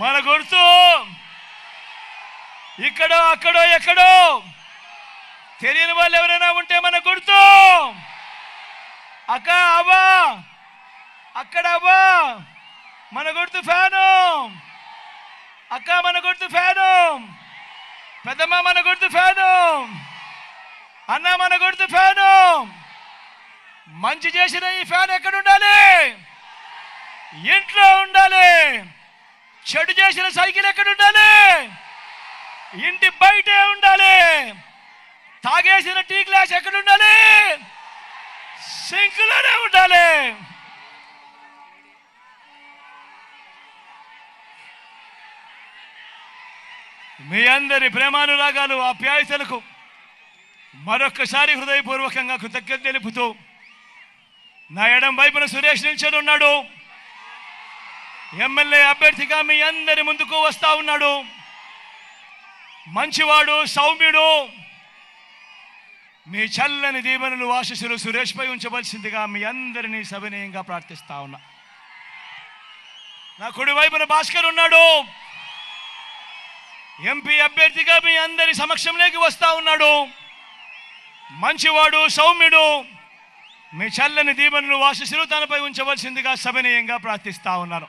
మన గుర్తు ఇక్కడో అక్కడో ఎక్కడో తెలియని వాళ్ళు ఎవరైనా ఉంటే మన గుర్తు అక్క అవ్వా అక్కడ అవ్వా మన గుర్తు ఫ్యాను, అక్క మన గుర్తు ఫ్యాను, పెద్దమ్మ మన గుర్తు ఫ్యాను, అన్న మన గుర్తు ఫ్యాను. మంచి చేసిన ఈ ఫ్యాన్ ఎక్కడ ఉండాలి? ఇంట్లో ఉండాలి. చెడు చేసిన సైకిల్ ఎక్కడ ఉండాలి? ఇంటి బయటే ఉండాలి. తాగేసిన టీ గ్లాస్ ఎక్కడ ఉండాలి? సింక్లోనే ఉండాలి. మీ అందరి ప్రేమానురాగాలు ఆప్యాయతలకు మరొక్కసారి హృదయపూర్వకంగా కృతజ్ఞత తెలుపుతూ, నా ఎడం వైపున సురేష్ నిల్చొని ఉన్నాడు. ఎమ్మెల్యే అభ్యర్థిగా మీ అందరి ముందుకు వస్తా ఉన్నాడు. మంచివాడు, సౌమ్యుడు. మీ చల్లని దీవెనలు ఆశీస్సులు సురేష్పై ఉంచవలసిందిగా మీ అందరినీ సవినయంగా ప్రార్థిస్తా ఉన్నా. నా కుడి వైపున భాస్కర్ ఉన్నాడు. ఎంపీ అభ్యర్థిగా మీ అందరి సమక్షంలోకి వస్తా ఉన్నాడు. మంచివాడు, సౌమ్యుడు. మీ చల్లని దీవెనలు ఆశీస్సులు తనపై ఉంచవలసిందిగా సవినయంగా ప్రార్థిస్తా ఉన్నాను.